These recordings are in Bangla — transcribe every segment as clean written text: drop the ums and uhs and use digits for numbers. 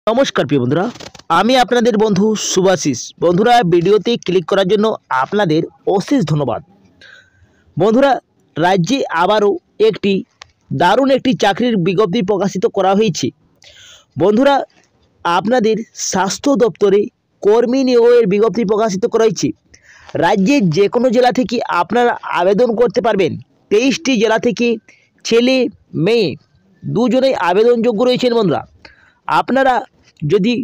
নমস্কার প্রিয় বন্ধুরা, আমি আপনাদের বন্ধু শুভাশিস। বন্ধুরা, ভিডিওতে ক্লিক করার জন্য আপনাদের অশেষ ধন্যবাদ। বন্ধুরা, রাজ্যে আবারও একটি দারুণ একটি চাকরির বিজ্ঞপ্তি প্রকাশিত করা হয়েছে। বন্ধুরা, আপনাদের স্বাস্থ্য দপ্তরে কর্মী নিয়োগের বিজ্ঞপ্তি প্রকাশিত করা হয়েছে। রাজ্যের যে কোনো জেলা থেকে আপনারা আবেদন করতে পারবেন। 23টি জেলা থেকে ছেলে মেয়ে দুজনেই আবেদনযোগ্য রয়েছেন। বন্ধুরা, আপনারা যদি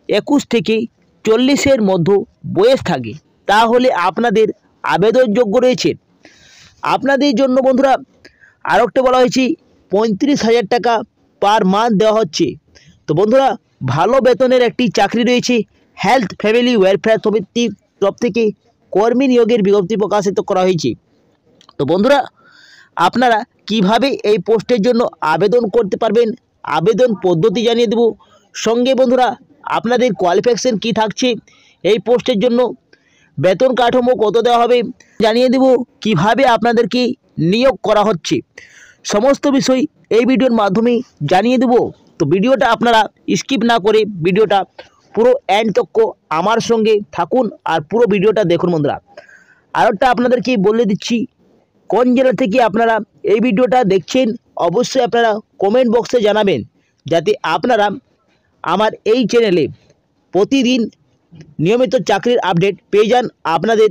21 থেকে 40-এর মধ্যে বয়স থাকে তাহলে আপনাদের আবেদনযোগ্য রয়েছে। আপনাদের জন্য বন্ধুরা আরও একটা বলা হয়েছে 35,000 টাকা পার মান্থ দেওয়া হচ্ছে। তো বন্ধুরা, ভালো বেতনের একটি চাকরি রয়েছে। হেলথ ফ্যামিলি ওয়েলফেয়ার সমিতির তরফ থেকে কর্মী নিয়োগের বিজ্ঞপ্তি প্রকাশিত করা হয়েছে। তো বন্ধুরা, আপনারা কিভাবে এই পোস্টের জন্য আবেদন করতে পারবেন, আবেদন পদ্ধতি জানিয়ে দেব। সঙ্গে বন্ধুরা, আপনাদের কোয়ালিফিকেশন কি থাকছে, এই পোস্টের জন্য বেতন কাঠামো কত দেওয়া হবে জানিয়ে দেব, কিভাবে আপনাদেরকে নিয়োগ করা হচ্ছে সমস্ত বিষয় এই ভিডিওর মাধ্যমে জানিয়ে দেব। তো ভিডিওটা আপনারা স্কিপ না করে ভিডিওটা পুরো এন্ড তক আমার সঙ্গে থাকুন আর পুরো ভিডিওটা দেখুন। বন্ধুরা, আরেকটা আপনাদেরকে বলে দিচ্ছি, কোন জেলা থেকে আপনারা এই ভিডিওটা দেখছেন অবশ্যই আপনারা কমেন্ট বক্সে জানাবেন, যাতে আপনারা আমার এই চ্যানেলে প্রতিদিন নিয়মিত চাকরির আপডেট পেয়ে যান। আপনাদের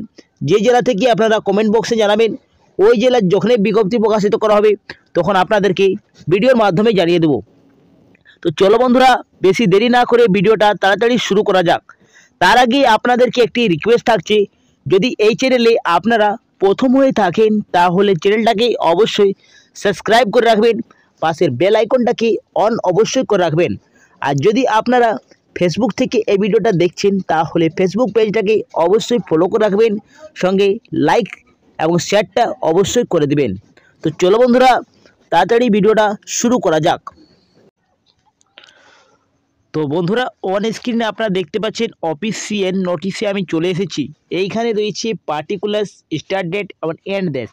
যে জেলা থেকে আপনারা কমেন্ট বক্সে জানাবেন, ওই জেলার যখনই বিজ্ঞপ্তি প্রকাশিত করা হবে তখন আপনাদেরকে ভিডিওর মাধ্যমে জানিয়ে দেব। তো চলো বন্ধুরা, বেশি দেরি না করে ভিডিওটা তাড়াতাড়ি শুরু করা যাক। তার আগে আপনাদেরকে একটি রিকোয়েস্ট থাকছে, যদি এই চ্যানেলে আপনারা প্রথম হয়ে থাকেন তাহলে চ্যানেলটাকে অবশ্যই সাবস্ক্রাইব করে রাখবেন, পাশের বেল আইকনটাকে অন অবশ্যই করে রাখবেন। আর যদি আপনারা ফেসবুক থেকে এই ভিডিওটা দেখছেন তাহলে ফেসবুক পেজটাকে অবশ্যই ফলো করে রাখবেন, সঙ্গে লাইক এবং শেয়ারটা অবশ্যই করে দিবেন। তো চলো বন্ধুরা, তাড়াতাড়ি ভিডিওটা শুরু করা যাক। তো বন্ধুরা, অন স্ক্রিনে আপনারা দেখতে পাচ্ছেন অফিসিয়াল নোটিশে আমি চলে এসেছি। এইখানে রয়েছে পার্টিকুলার স্টার্ট ডেট এবং এন্ড ডেট,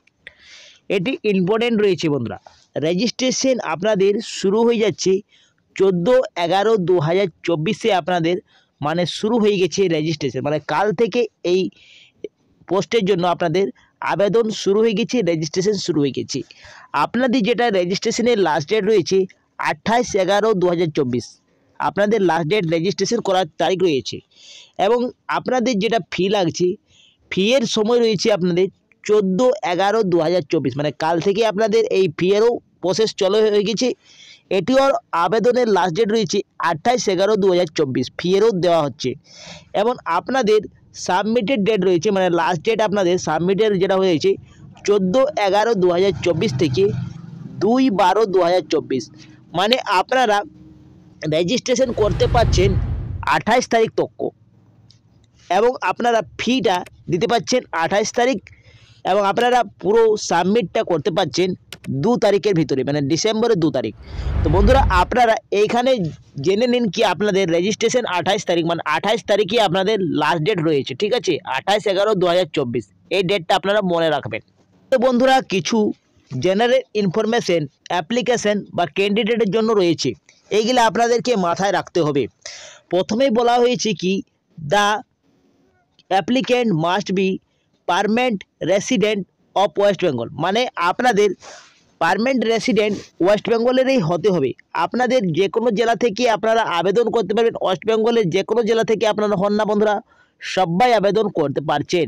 এটি ইম্পর্টেন্ট রয়েছে। বন্ধুরা, রেজিস্ট্রেশন আপনাদের শুরু হয়ে যাচ্ছে 14/11/2024 আপনাদের শুরু হয়ে গেছে রেজিস্ট্রেশন, কাল থেকে এই পোস্টের জন্য আপনাদের আবেদন শুরু হয়ে গেছে, রেজিস্ট্রেশন শুরু হয়ে গেছে। আপনাদের যেটা রেজিস্ট্রেশনের লাস্ট ডেট রয়েছে 28/11/2024 আপনাদের লাস্ট ডেট রেজিস্ট্রেশন করার তারিখ রয়েছে। এবং আপনাদের যেটা ফি লাগছে, ফি এর সময় রয়েছে আপনাদের 14/11/2024 কাল থেকে আপনাদের এই ফি এরও প্রসেস চালু হয়ে গেছে। এটিও আবেদনের লাস্ট ডেট রয়েছে 28/11/2024 ফি এরও দেওয়া হচ্ছে। এবং আপনাদের সাবমিটেড ডেট রয়েছে, লাস্ট ডেট আপনাদের সাবমিটেড যেটা হয়েছে 14/11/2024 থেকে 2/12/2024 আপনারা রেজিস্ট্রেশন করতে পারছেন 28 তারিখ তক, এবং আপনারা ফিটা দিতে পারছেন 28 তারিখ, এবং আপনারা পুরো সাবমিটটা করতে পারছেন 2 তারিখের ভিতরে, ডিসেম্বরের 2 তারিখ। তো বন্ধুরা, আপনারা এইখানে জেনে নিন কি আপনাদের রেজিস্ট্রেশন 28 তারিখ, 28 তারিখে আপনাদের লাস্ট ডেট রয়েছে। ঠিক আছে, 28/11/2024 এই ডেটটা আপনারা মনে রাখবেন। তো বন্ধুরা, কিছু জেনারেল ইনফরমেশন অ্যাপ্লিকেশন বা ক্যান্ডিডেটের জন্য রয়েছে, এইগুলো আপনাদেরকে মাথায় রাখতে হবে। প্রথমেই বলা হয়েছে কি, the applicant must be permanent resident of West Bengal, আপনাদের পার্মানেন্ট রেসিডেন্ট ওয়েস্ট বেঙ্গলেরই হতে হবে। আপনাদের যে কোনো জেলা থেকে আপনারা আবেদন করতে পারবেন, ওয়েস্ট বেঙ্গলের যে কোনো জেলা থেকে আপনারা হন না বন্ধুরা, সবাই আবেদন করতে পারছেন।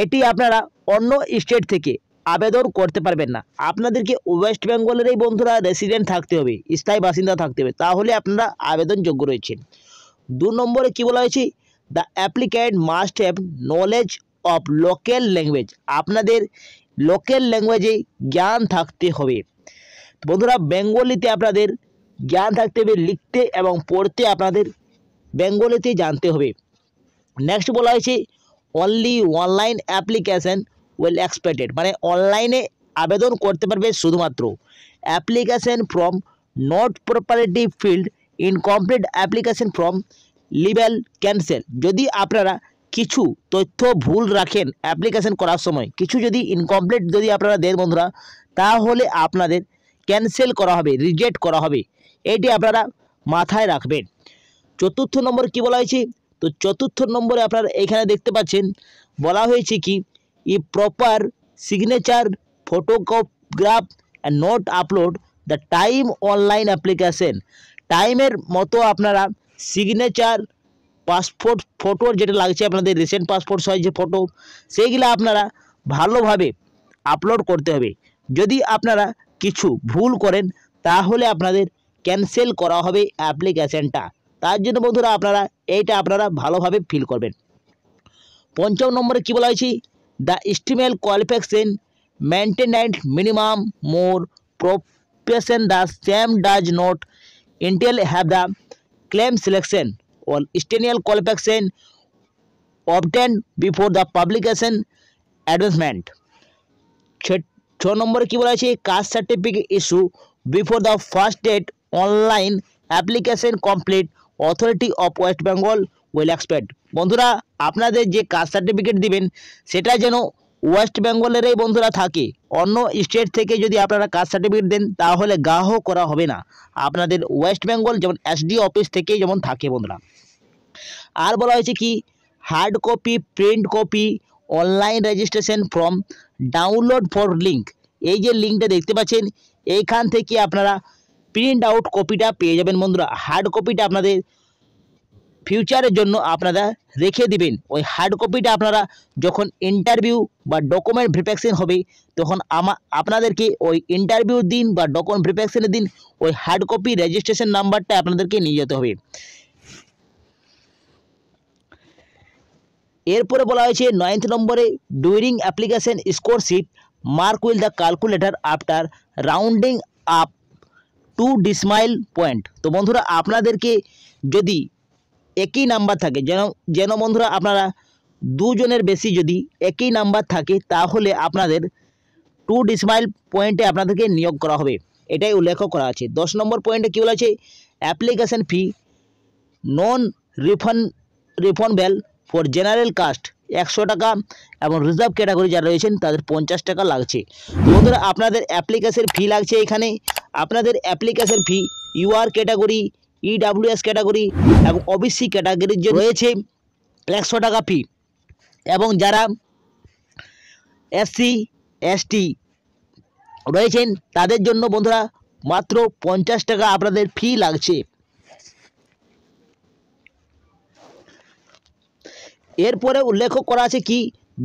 এটি আপনারা অন্য স্টেট থেকে আবেদন করতে পারবেন না, আপনাদেরকে ওয়েস্ট বেঙ্গলেরই বন্ধুরা রেসিডেন্ট থাকতে হবে, স্থায়ী বাসিন্দা থাকতে হবে, তাহলে আপনারা আবেদনযোগ্য রয়েছেন। 2 নম্বরে কি বলা হয়েছে, the applicant must have knowledge of local language, আপনাদের লোকাল ল্যাঙ্গুয়েজে জ্ঞান থাকতে হবে। বন্ধুরা, বেঙ্গলিতে আপনাদের জ্ঞান থাকতে হবে, লিখতে এবং পড়তে আপনাদের বেঙ্গলিতে জানতে হবে। নেক্সট বলা হয়েছে only online application will expected, অনলাইনে আবেদন করতে পারবে শুধুমাত্র। Application form not properly filled incomplete application form liable cancel, যদি আপনারা কিছু তথ্য ভুল রাখেন অ্যাপ্লিকেশন করার সময়, কিছু যদি ইনকমপ্লিট যদি আপনারা দেন বন্ধুরা, তাহলে আপনাদের ক্যান্সেল করা হবে, রিজেক্ট করা হবে, এটি আপনারা মাথায় রাখবেন। চতুর্থ নম্বর কি বলা হয়েছে, তো চতুর্থ নম্বরে আপনারা এখানে দেখতে পাচ্ছেন বলা হয়েছে কি proper signature photograph and note upload the time online application. টাইমের মতো আপনারা সিগনেচার পাসপোর্ট ফটোর যেটা লাগছে আপনাদের রিসেন্ট পাসপোর্ট সাইজের ফটো, সেইগুলো আপনারা ভালোভাবে আপলোড করতে হবে। যদি আপনারা কিছু ভুল করেন তাহলে আপনাদের ক্যান্সেল করা হবে অ্যাপ্লিকেশনটা। তার জন্য বন্ধুরা আপনারা এইটা আপনারা ভালোভাবে ফিল করবেন। পঞ্চম নম্বরে কী বলা হয়েছে, the essential qualification maintenance minimum more profession the same does not entitle have the claim selection or external qualification obtained before the publication advancement। 6 নম্বরে কি বলা আছে, caste certificate issue before the first date online application complete authority of West Bengal will expect. বন্ধুরা আপনাদের যে কাস্ট সার্টিফিকেট দিবেন সেটা যেন ওয়েস্ট বেঙ্গলেরই বন্ধুরা থাকে। অন্য স্টেট থেকে যদি আপনারা কাস্ট সার্টিফিকেট দেন তাহলে গ্রাহ্য করা হবে না, আপনাদের ওয়েস্ট বেঙ্গল যেমন এসডি অফিস থেকে যেমন থাকে বন্ধুরা। আর বলা হয়েছে কি hard copy print copy online registration form download for link. এই যে লিঙ্কটা দেখতে পাচ্ছেন এইখান থেকে আপনারা প্রিন্ট আউট কপিটা পেয়ে যাবেন বন্ধুরা। হার্ড কপিটা আপনাদের ফিউচারের জন্য আপনারা রেখে দিবেন। ওই হার্ড কপিটা আপনারা যখন ইন্টারভিউ বা ডকুমেন্ট ভেরিফিকেশন হবে তখন আপনাদেরকে ওই ইন্টারভিউর দিন বা ডকুমেন্ট ভেরিফিকেশনের দিন ওই হার্ড কপি রেজিস্ট্রেশন নাম্বারটা আপনাদেরকে নিয়ে যেতে হবে। এরপরে বলা হয়েছে 9th নম্বরে during application scoresheet mark will the calculator after rounding up 2 decimal point. তো বন্ধুরা আপনাদেরকে যদি একই নাম্বার থাকে যেন বন্ধুরা আপনারা দুজনের বেশি যদি একই নাম্বার থাকে তাহলে আপনাদের 2 ডিসমাইল পয়েন্টে আপনাদেরকে নিয়োগ করা হবে, এটাই উল্লেখ করা আছে। 10 নম্বর পয়েন্টে কী বলা আছে, application fee non refundable for general caste 100 টাকা এবং রিজার্ভ ক্যাটাগরি যারা রয়েছেন তাদের 50 টাকা লাগছে। বন্ধুরা আপনাদের অ্যাপ্লিকেশন ফি লাগছে এখানে, আপনাদের application fee UR category EWS category এবং ওবিসি ক্যাটাগরির যে রয়েছে 100 টাকা ফি, এবং যারা এসসি এসটি রয়েছেন তাদের জন্য বন্ধুরা মাত্র 50 টাকা আপনাদের ফি লাগছে। এরপরে উল্লেখ করা আছে কি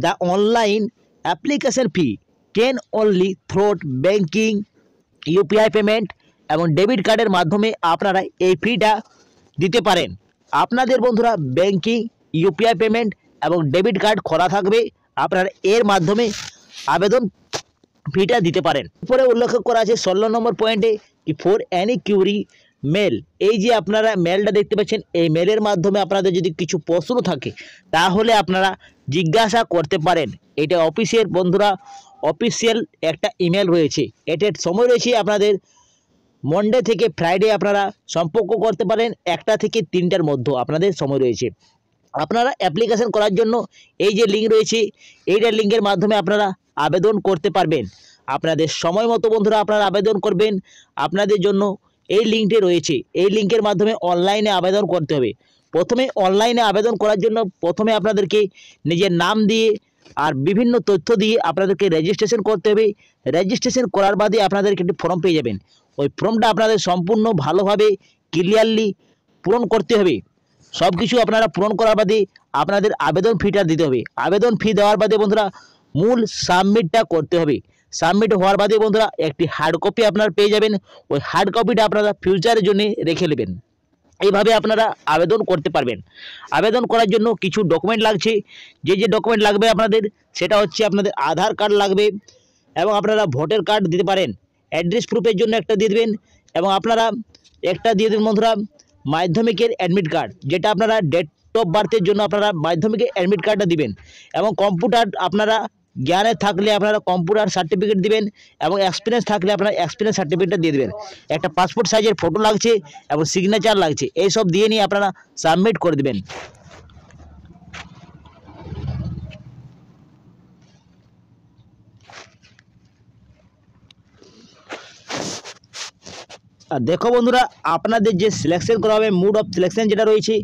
the online application fee can only through banking UPI payment এবং ডেবিট কার্ডের মাধ্যমে আপনারা এই ফিটা দিতে পারেন। আপনাদের বন্ধুরা ব্যাঙ্কিং ইউপিআই পেমেন্ট এবং ডেবিট কার্ড খোলা থাকবে, আপনারা এর মাধ্যমে আবেদন ফিটা দিতে পারেন। এরপরে উল্লেখ করা আছে 16 নম্বর পয়েন্টে কি ফর এনি কিউরি মেল। এই যে আপনারা মেলটা দেখতে পাচ্ছেন এই মেলের মাধ্যমে আপনাদের যদি কিছু প্রশ্ন থাকে তাহলে আপনারা জিজ্ঞাসা করতে পারেন। এটা অফিসের বন্ধুরা অফিসিয়াল একটা ইমেল রয়েছে, এটার সময় রয়েছে আপনাদের মন্ডে থেকে ফ্রাইডে আপনারা সম্পর্ক করতে পারেন, 1টা থেকে 3টার মধ্যে আপনাদের সময় রয়েছে। আপনারা অ্যাপ্লিকেশন করার জন্য এই যে লিঙ্ক রয়েছে এইটার লিঙ্কের মাধ্যমে আপনারা আবেদন করতে পারবেন। আপনাদের সময় মতো বন্ধুরা আপনারা আবেদন করবেন। আপনাদের জন্য এই লিঙ্কটি রয়েছে, এই লিঙ্কের মাধ্যমে অনলাইনে আবেদন করতে হবে। প্রথমে অনলাইনে আবেদন করার জন্য প্রথমে আপনাদেরকে নিজের নাম দিয়ে আর বিভিন্ন তথ্য দিয়ে আপনাদেরকে রেজিস্ট্রেশন করতে হবে। রেজিস্ট্রেশন করার বাদে আপনাদেরকে একটি ফর্ম পেয়ে যাবেন, ওই ফর্মটা আপনাদের সম্পূর্ণ ভালোভাবে ক্লিয়ারলি পূরণ করতে হবে। সব কিছু আপনারা পূরণ করার বাদে আপনাদের আবেদন ফিটা দিতে হবে। আবেদন ফি দেওয়ার বাদে বন্ধুরা মূল সাবমিটটা করতে হবে। সাবমিট হওয়ার বাদে বন্ধুরা একটি হার্ড কপি আপনারা পেয়ে যাবেন, ওই হার্ড কপিটা আপনারা ফিউচারের জন্য রেখে নেবেন। এইভাবে আপনারা আবেদন করতে পারবেন। আবেদন করার জন্য কিছু ডকুমেন্ট লাগছে, যে ডকুমেন্ট লাগবে আপনাদের সেটা হচ্ছে আপনাদের আধার কার্ড লাগবে এবং আপনারা ভোটার কার্ড দিতে পারেন। অ্যাড্রেস প্রুফের জন্য একটা দিয়ে দেবেন এবং আপনারা একটা দিয়ে দেবেন বন্ধুরা মাধ্যমিকের অ্যাডমিট কার্ড, যেটা আপনারা ডেট অফ বার্থের জন্য আপনারা মাধ্যমিকের অ্যাডমিট কার্ডটা দিবেন। এবং কম্পিউটার আপনারা জ্ঞানে থাকলে আপনারা কম্পিউটার সার্টিফিকেট দিবেন এবং এক্সপিরিয়েন্স থাকলে আপনারা এক্সপিরিয়েন্স সার্টিফিকেটটা দিয়ে দেবেন। একটা পাসপোর্ট সাইজের ফটো লাগছে এবং সিগনেচার লাগছে, এইসব দিয়ে নিয়ে আপনারা সাবমিট করে দেবেন। আর দেখো বন্ধুরা, আপনাদের যে সিলেকশন করা হবে, মুড অফ সিলেকশন যেটা রয়েছে,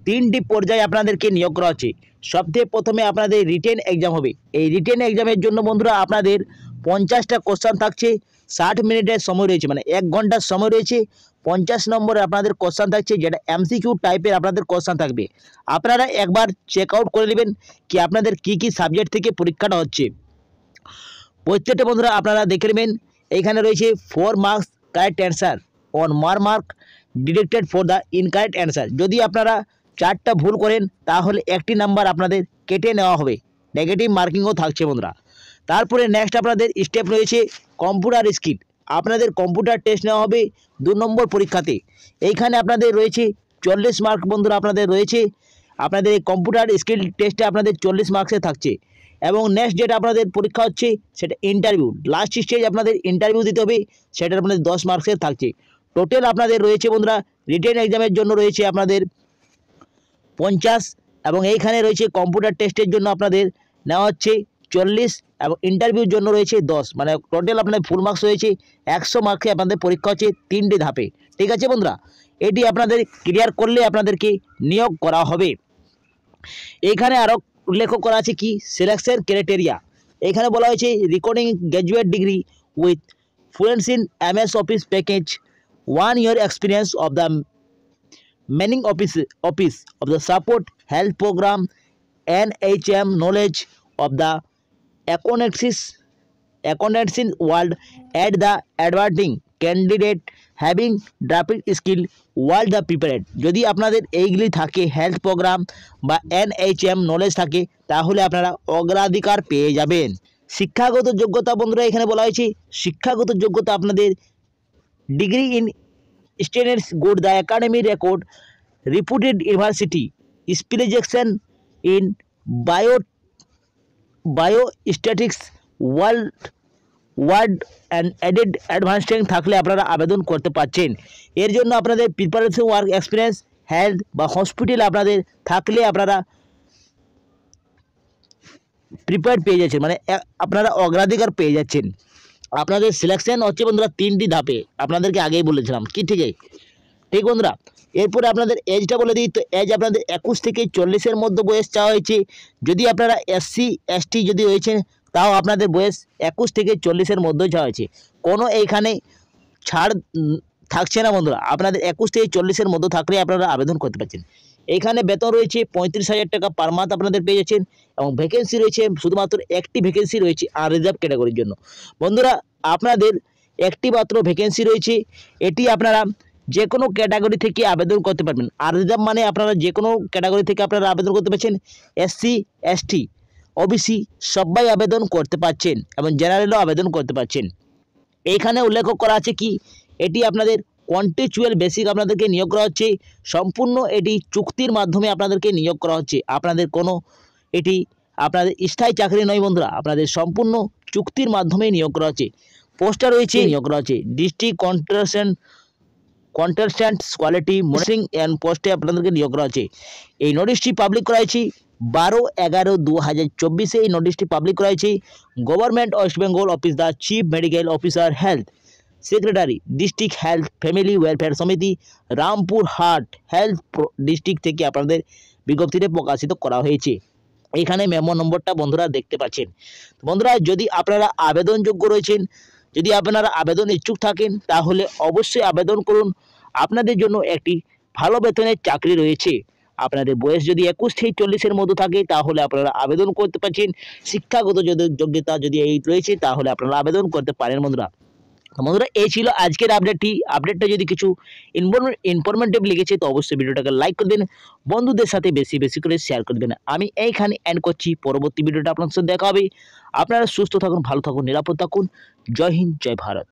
3টি পর্যায়ে আপনাদেরকে নিয়োগ করা হচ্ছে। সবথেকে প্রথমে আপনাদের রিটেন এক্সাম হবে। এই রিটেন এক্সামের জন্য বন্ধুরা আপনাদের 50টা কোশ্চেন থাকছে, 60 মিনিটের সময় রয়েছে, মানে 1 ঘন্টার সময় রয়েছে। 50 নম্বরে আপনাদের কোশ্চেন থাকছে, যেটা এমসিকিউ টাইপের আপনাদের কোশ্চেন থাকবে। আপনারা একবার চেক আউট করে নেবেন কি আপনাদের কি কি সাবজেক্ট থেকে পরীক্ষাটা হচ্ছে। প্রত্যেকটা বন্ধুরা আপনারা দেখে নেবেন, এইখানে রয়েছে 4 marks correct answer on mark deducted for the incorrect answer. যদি আপনারা 4টা ভুল করেন তাহলে 1টি নাম্বার আপনাদের কেটে নেওয়া হবে, নেগেটিভ মার্কিংও থাকছে বন্ধুরা। তারপরে নেক্সট আপনাদের স্টেপ রয়েছে কম্পিউটার স্কিল। আপনাদের কম্পিউটার টেস্ট নেওয়া হবে 2 নম্বর পরীক্ষাতে। এইখানে আপনাদের রয়েছে 40 মার্ক বন্ধুরা আপনাদের রয়েছে। আপনাদের এই কম্পিউটার স্কিল টেস্টে আপনাদের 40 মার্কসে থাকছে। এবং নেক্সট যেটা আপনাদের পরীক্ষা হচ্ছে সেটা ইন্টারভিউ, লাস্ট স্টেজ আপনাদের ইন্টারভিউ দিতে হবে, সেটা আপনাদের 10 মার্কসের থাকছে। টোটাল আপনাদের রয়েছে বন্ধুরা রিটেন এক্সামের জন্য রয়েছে আপনাদের 50, এবং এইখানে রয়েছে কম্পিউটার টেস্টের জন্য আপনাদের নেওয়া হচ্ছে 40, এবং ইন্টারভিউর জন্য রয়েছে 10, মানে টোটাল আপনাদের ফুল মার্কস রয়েছে 100 মার্কসে আপনাদের পরীক্ষা হচ্ছে 3টি ধাপে। ঠিক আছে বন্ধুরা, এটি আপনাদের ক্লিয়ার করলে আপনাদেরকে নিয়োগ করা হবে। এইখানে আরও উল্লেখ করা আছে কি সিলেকশন ক্রাইটেরিয়া। এখানে বলা হয়েছে recording graduate degree with fluency in MS office package, 1 year experience of the manning office of the support health program, NHM knowledge of the accountancy world at the advertising candidate having drafting skill world the prepared। যদি আপনাদের এইগুলি থাকে, হেলথ প্রোগ্রাম বা NHM নলেজ থাকে, তাহলে আপনারা অগ্রাধিকার পেয়ে যাবেন। শিক্ষাগত যোগ্যতা বন্ধুরা এখানে বলা হয়েছে শিক্ষাগত যোগ্যতা আপনাদের degree in standards good the academy record reputed university specialisation in biostatistics word and added advanced থাকলে আপনারা আবেদন করতে পারছেন। এর জন্য আপনাদের প্রিপারেশন ওয়ার্ক এক্সপিরিয়েন্স হেলথ বা হসপিটাল আপনাদের থাকলে আপনারা প্রিপেয়ার্ড পেয়ে যাচ্ছেন, মানে আপনারা অগ্রাধিকার পেয়ে যাচ্ছেন। আপনাদের সিলেকশন হচ্ছে বন্ধুরা 3টি ধাপে, আপনাদেরকে আগেই বলেছিলাম কি, ঠিক বন্ধুরা। এরপরে আপনাদের এজটা বলে দিই, তো এজ আপনাদের 21 থেকে 40-এর মধ্যে বয়স চাওয়া হয়েছে। যদি আপনারা SC ST যদি হয়েছেন তাও আপনাদের বয়স 21 থেকে 40-এর মধ্যে চাওয়া হয়েছে। কোনো এইখানে ছাড় থাকছে না বন্ধুরা, আপনাদের 21 থেকে 40-এর মধ্যে থাকলে আপনারা আবেদন করতে পারছেন। এইখানে বেতন রয়েছে 35,000 টাকা পার মান্থ আপনাদের পেয়ে যাচ্ছেন, এবং ভ্যাকেন্সি রয়েছে শুধুমাত্র 1টি ভ্যাকেন্সি রয়েছে আনরিজার্ভ ক্যাটাগরির জন্য। বন্ধুরা আপনাদের 1টি মাত্র ভ্যাকেন্সি রয়েছে, এটি আপনারা যে কোনো ক্যাটাগরি থেকে আবেদন করতে পারবেন। আনরিজার্ভ মানে আপনারা যে কোনো ক্যাটাগরি থেকে আপনারা আবেদন করতে পারছেন। SC ST OBC সবাই আবেদন করতে পারছেন, এবং জেনারেলও আবেদন করতে পারছেন। এইখানে উল্লেখ করা আছে কি এটি আপনাদের কন্ট্রাকচুয়াল বেসিক আপনাদেরকে নিয়োগ করা হচ্ছে। সম্পূর্ণ এটি চুক্তির মাধ্যমে আপনাদেরকে নিয়োগ করা হচ্ছে। আপনাদের কোনো এটি আপনাদের স্থায়ী চাকরি নয় বন্ধুরা, আপনাদের সম্পূর্ণ চুক্তির মাধ্যমে নিয়োগ করা হচ্ছে। পোস্টার রয়েছে নিয়োগ করা হচ্ছে district contestant quality monitoring and পোস্টে আপনাদেরকে নিয়োগ করা হচ্ছে। এই নোটিশটি পাবলিক করা হয়েছে 12/11/2024 এই নোটিশটি পাবলিক করা হয়েছে। Government West Bengal office the chief medical officer health secretary district health family welfare সমিতি রামপুর হাট হেলথ ডিস্ট্রিক্ট থেকে আপনাদের বিজ্ঞপ্তিতে প্রকাশিত করা হয়েছে। এখানে মেমো নম্বরটা বন্ধুরা দেখতে পাচ্ছেন। বন্ধুরা যদি আপনারা আবেদনযোগ্য রয়েছেন, যদি আপনারা আবেদন ইচ্ছুক থাকেন, তাহলে অবশ্যই আবেদন করুন। আপনাদের জন্য একটি ভালো বেতনের চাকরি রয়েছে। আপনাদের বয়স যদি 21 থেকে 40-এর মধ্যে থাকে তাহলে আপনারা আবেদন করতে পারছেন। শিক্ষাগত যোগ্যতা যদি এই রয়েছে তাহলে আপনারা আবেদন করতে পারেন বন্ধুরা। বন্ধুরা এই ছিল আজকের আপডেটটা যদি কিছু ইনফরমেটিভ লেগেছে তো অবশ্যই ভিডিওটাকে লাইক করবেন, বন্ধুদের সাথে বেশি বেশি করে শেয়ার করবেন। আমি এইখানে এন্ড করছি, পরবর্তী ভিডিওটা আপনার সাথে দেখা হবে। আপনারা সুস্থ থাকুন, ভালো থাকুন, নিরাপদ থাকুন। জয় হিন্দ, জয় ভারত।